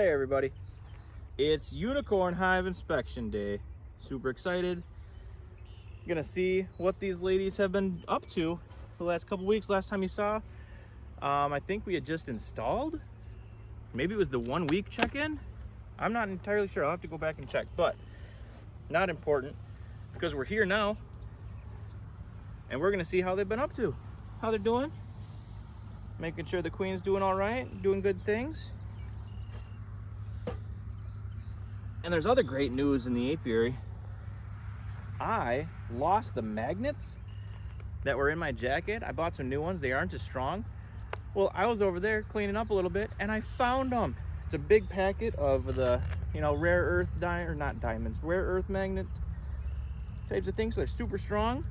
Hey everybody, it's Unicorn Hive Inspection Day. Super excited. Gonna see what these ladies have been up to the last couple weeks. Last time you saw, I think we had just installed. Maybe it was the 1 week check-in. I'm not entirely sure. I'll have to go back and check, but not important because we're here now and we're gonna see how they've been up to, how they're doing, making sure the queen's doing all right, doing good things. And there's other great news in the apiary. I lost the magnets that were in my jacket. I bought some new ones. They aren't as strong. Well, I was over there cleaning up a little bit and I found them. It's a big packet of the, rare earth rare earth magnet types of things. So they're super strong.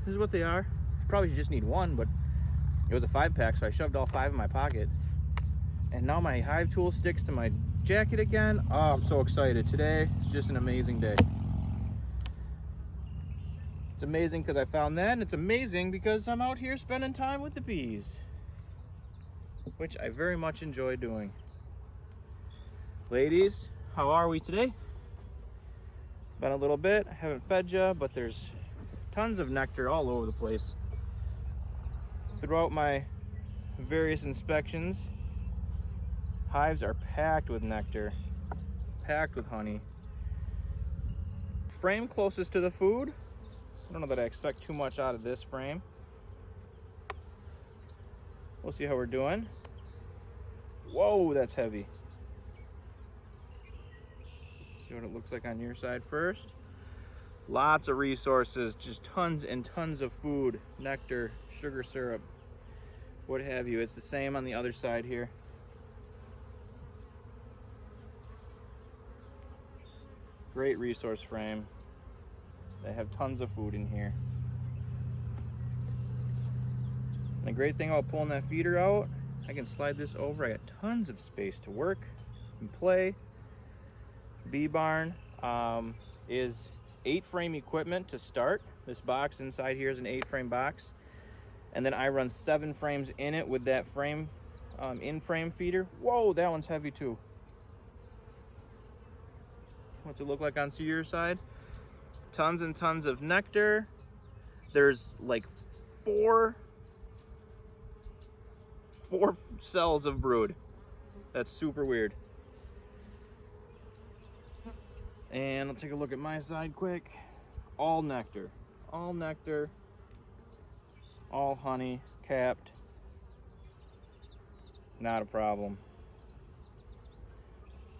This is what they are. Probably just need one, but it was a 5-pack, so I shoved all 5 in my pocket. And now my hive tool sticks to my jacket again. Oh, I'm so excited. Today is just an amazing day. It's amazing because I found that, and it's amazing because I'm out here spending time with the bees, which I very much enjoy doing. Ladies, how are we today? Been a little bit. I haven't fed you, but there's tons of nectar all over the place. Throughout my various inspections, hives are packed with nectar, packed with honey. Frame closest to the food. I don't know that I expect too much out of this frame. We'll see how we're doing. Whoa, that's heavy. See what it looks like on your side first. Lots of resources, just tons and tons of food, nectar, sugar syrup, what have you. It's the same on the other side here. Great resource frame. They have tons of food in here. And the great thing about pulling that feeder out, I can slide this over. I got tons of space to work and play. Bee barn is 8-frame equipment to start. This box inside here is an 8-frame box. And then I run 7 frames in it with that frame, in-frame feeder. Whoa, that one's heavy too. What's it look like on your side? Tons and tons of nectar. There's like four cells of brood. That's super weird. And I'll take a look at my side quick. All nectar, all honey, capped. Not a problem.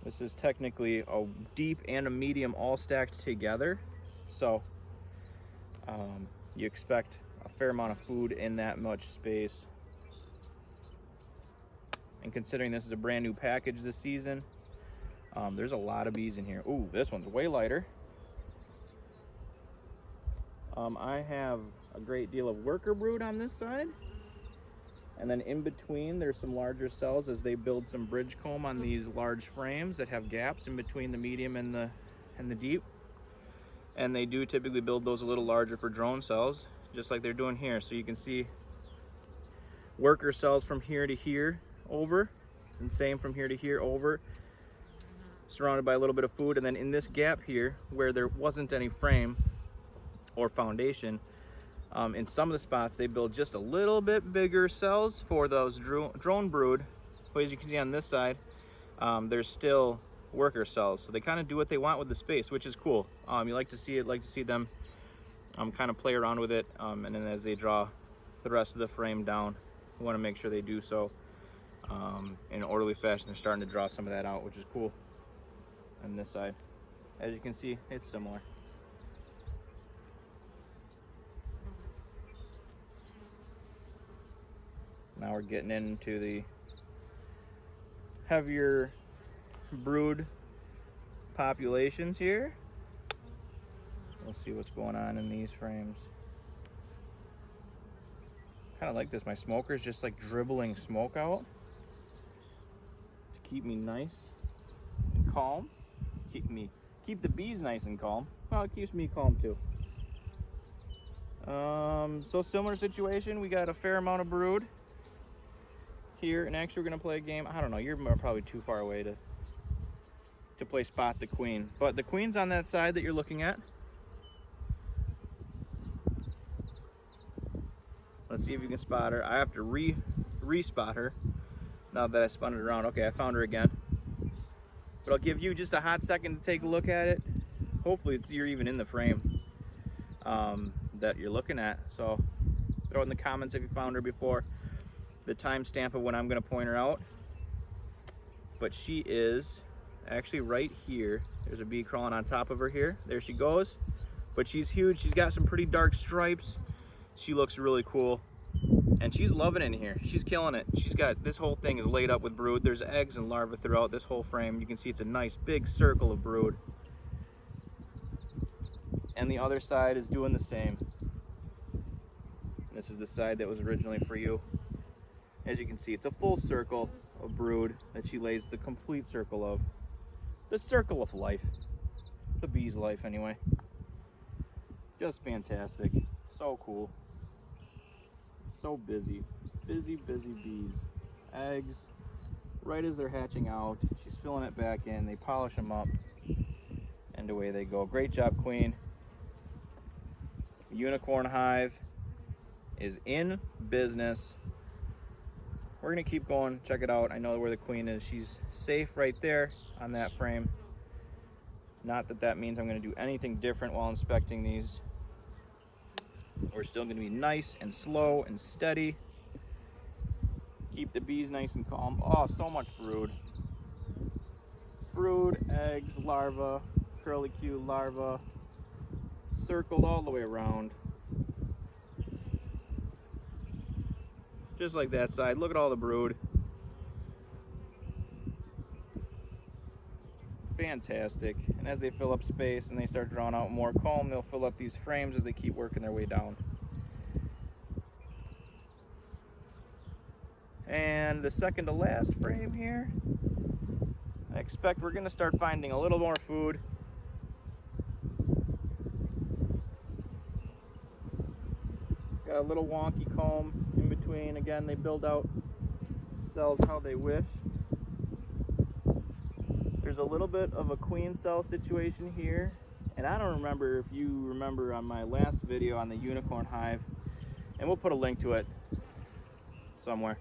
This is technically a deep and a medium all stacked together. So you expect a fair amount of food in that much space. And considering this is a brand new package this season, there's a lot of bees in here. Ooh, this one's way lighter. I have a great deal of worker brood on this side. And then in between, there's some larger cells as they build some bridge comb on these large frames that have gaps in between the medium and the deep. And they do typically build those a little larger for drone cells, just like they're doing here. So you can see worker cells from here to here over, and same from here to here over, surrounded by a little bit of food. And then in this gap here, where there wasn't any frame or foundation, in some of the spots, they build just a little bit bigger cells for those drone brood. But as you can see on this side, there's still worker cells. So they kind of do what they want with the space, which is cool. You like to see them kind of play around with it. And then as they draw the rest of the frame down, we want to make sure they do so in an orderly fashion. They're starting to draw some of that out, which is cool. On this side, as you can see, it's similar. Now we're getting into the heavier brood populations here. We'll see what's going on in these frames. Kind of like this. My smoker is just like dribbling smoke out to keep me nice and calm. Keep the bees nice and calm. Well, it keeps me calm too. So similar situation. We got a fair amount of brood here, and actually we're gonna play a game. I don't know, you're probably too far away to to play spot the queen. But the queen's on that side that you're looking at. Let's see if you can spot her. I have to re-spot her now that I spun it around. Okay, I found her again. But I'll give you just a hot second to take a look at it. Hopefully you're even in the frame that you're looking at. So throw it in the comments if you found her before the timestamp of when I'm going to point her out. But she is actually right here. There's a bee crawling on top of her here. There she goes. But she's huge. She's got some pretty dark stripes. She looks really cool. And she's loving it in here. She's killing it. She's got, this whole thing is laid up with brood. There's eggs and larvae throughout this whole frame. You can see it's a nice big circle of brood. And the other side is doing the same. This is the side that was originally for you. As you can see, it's a full circle of brood that she lays the complete circle of. The circle of life. The bee's life, anyway. Just fantastic. So cool. So busy. Busy, busy bees. Eggs, right as they're hatching out, she's filling it back in. They polish them up, and away they go. Great job, queen. Unicorn hive is in business. We're gonna keep going. Check it out. I know where the queen is. She's safe right there on that frame. Not that that means I'm gonna do anything different while inspecting these. We're still gonna be nice and slow and steady. Keep the bees nice and calm. Oh, so much brood. Brood, eggs, larvae, curlicue larvae, circled all the way around. Just like that side. Look at all the brood. Fantastic. And as they fill up space and they start drawing out more comb, they'll fill up these frames as they keep working their way down. And the second to last frame here, I expect we're going to start finding a little more food. Got a little wonky comb in between. Again, they build out cells how they wish. There's a little bit of a queen cell situation here, and I don't remember if you remember on my last video on the unicorn hive, and we'll put a link to it somewhere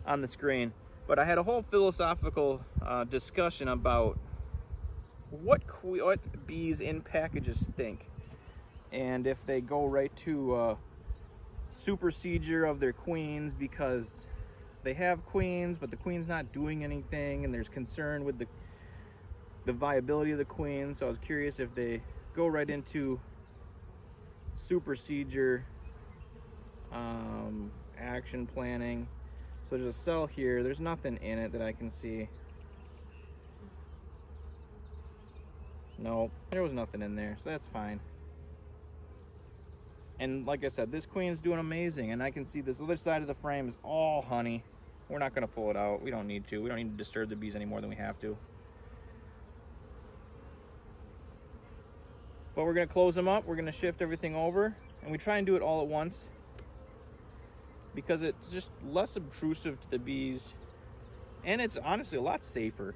on the screen, but I had a whole philosophical discussion about what bees in packages think, and if they go right to supersedure of their queens because they have queens but the queen's not doing anything, and there's concern with the viability of the queen. So I was curious if they go right into supersedure action planning. So there's a cell here. There's nothing in it that I can see. No, there was nothing in there, so that's fine. And like I said, this queen's doing amazing, and I can see this other side of the frame is all honey. We're not going to pull it out. We don't need to. We don't need to disturb the bees any more than we have to. But we're going to close them up. We're going to shift everything over, and we try and do it all at once because it's just less obtrusive to the bees, and it's honestly a lot safer.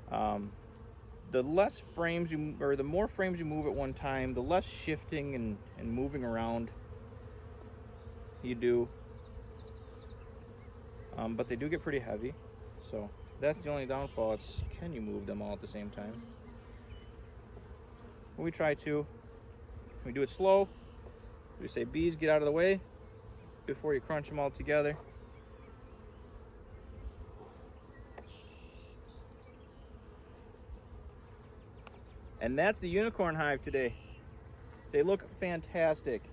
The less frames the more frames you move at one time, the less shifting and moving around you do. But they do get pretty heavy, so that's the only downfall. It's, can you move them all at the same time? When we try to, we do it slow. We say, bees, get out of the way before you crunch them all together. And that's the unicorn hive today. They look fantastic.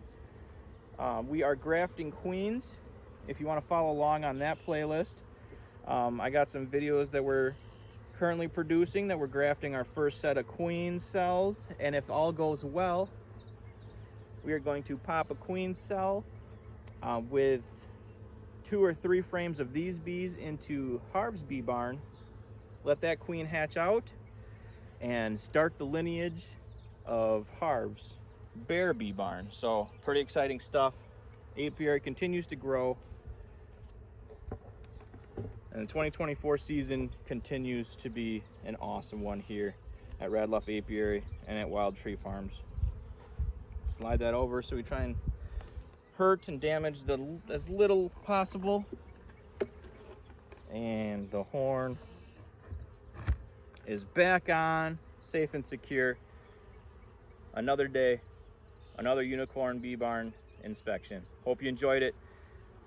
We are grafting queens. If you want to follow along on that playlist, I got some videos that we're currently producing that we're grafting our first set of queen cells. And if all goes well, we are going to pop a queen cell with 2 or 3 frames of these bees into Harv's bee barn, let that queen hatch out, and start the lineage of Harv's bear bee barn. So pretty exciting stuff. Apiary continues to grow. And the 2024 season continues to be an awesome one here at Radloff Apiary and at Wild Tree Farms. Slide that over so we try and hurt and damage as little possible. And the horn is back on, safe and secure. Another day, another unicorn bee barn inspection. Hope you enjoyed it.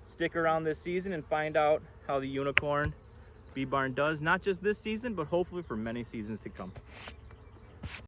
Stick around this season and find out how the unicorn bee barn does, not just this season, but hopefully for many seasons to come.